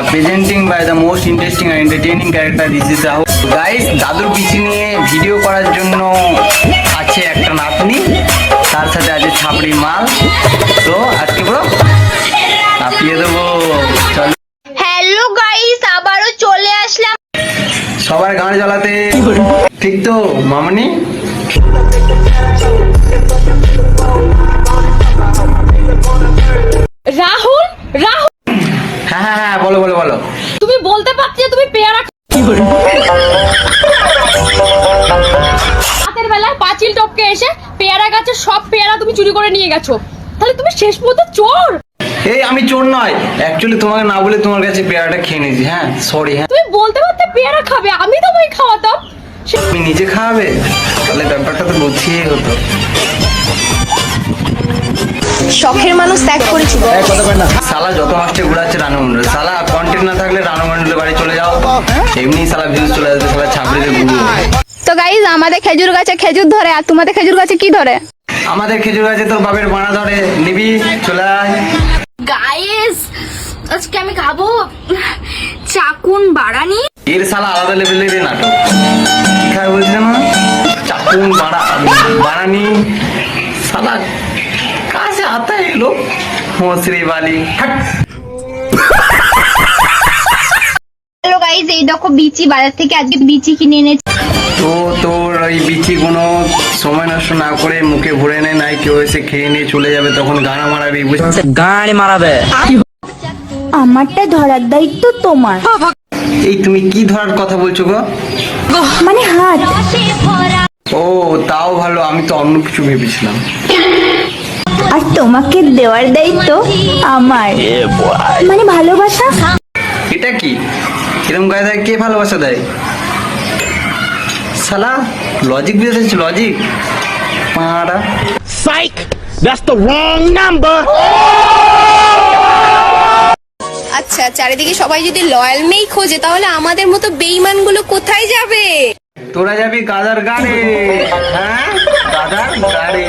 presenting by the most interesting and entertaining character. This is Rahul. Guys, দাদুর পিছু নিয়ে video করার জন্য আছে একটা নাতনি, তার সাথে আছে ছাপড়ি মাল। তো আজকে পুরো কাঁপিয়ে দেবো। চলো হ্যালো গাইস, আবারও চলে আসলাম সবার গান জ্বালাতে। ঠিক তো মামনি? রাহুল, রাহুল, হ্যাঁ হ্যাঁ হ্যাঁ, বলো বলো বলো। তুমি বলতে পারছি যে তুমি পেয়ারা রাতের বেলায় পাঁচিল টপকে এসে পেয়ারা গাছের সব পেয়ারা তুমি চুরি করে নিয়ে গেছো, তাহলে তুমি শেষ পর্যন্ত চোর। এই আমি চোর নয়, অ্যাকচুয়ালি তোমাকে না বলে তোমার কাছে পেয়ারাটা খেয়ে নিয়েছি। হ্যাঁ সরি। হ্যাঁ তুমি বলতে পারতে পেয়ারা খাবে, আমি তোমায় খাওয়াতাম। তুমি নিজে খাওয়াবে, তাহলে ব্যাপারটা তো বুঝিয়ে হতো। শখের মানুষ ত্যাগ করেছি। সালা যত মাস্টে ঘুরাচ্ছে রানু মন্ডল, সালা কন্টেন্ট না থাকলে রানু মন্ডলের বাড়ি চলে যাও, এমনি সালা ভিউজ চলে আসবে, সালা ছাপড়িতে ঘুরবে। তো গাইস, আমাদের খেজুর গাছে খেজুর ধরে, আর তোমাদের খেজুর গাছে কি ধরে? আমাদের খেজুর গাছে তোর বাপের বানা ধরে, নিবি চলে আয়। গাইস, আজকে আমি খাবো চাকুন বাড়ানি। এর সালা আলাদা লেভেলের নাটক। কি খায় বলছি না, চাকুন বানানি, সালা কাছে আতা है लोग होसरी वाली। হ্যালো গাইস, এই দেখো বিচি, বাজার থেকে আজকে বিচি কিনে এনেছি। তো তোর ওই বিচি কোনো সময় নষ্ট না করে মুখে ভরে নে, নাই কেউ এসে খেয়ে নিয়ে চলে যাবে, তখন গানা মারাবি, বুঝছিস? গাড়ি মারাবে। আমারটা ধরার দায়িত্ব তোমার, এই তুমি কি ধরার কথা বলছো গো? মানে হাত। ও তাও ভালো, আমি তো অন্য কিছু ভেবেছিলাম। আর তোমাকে দেওয়ার দায়িত্ব আমার, মানে ভালোবাসা। এটা কি এরকম গায়ে দেয়? কে ভালোবাসা দেয়? শালা লজিক বুঝেছিস? লজিক মারা। Psych! That's the wrong number! আচ্ছা, চারিদিকে সবাই যদি লয়াল মেই খোঁজে, তাহলে আমাদের মতো বেঈমান গুলো কোথায় যাবে? তোরা যাবি গাদার গাড়ে। হ্যাঁ গাদার গাড়ে।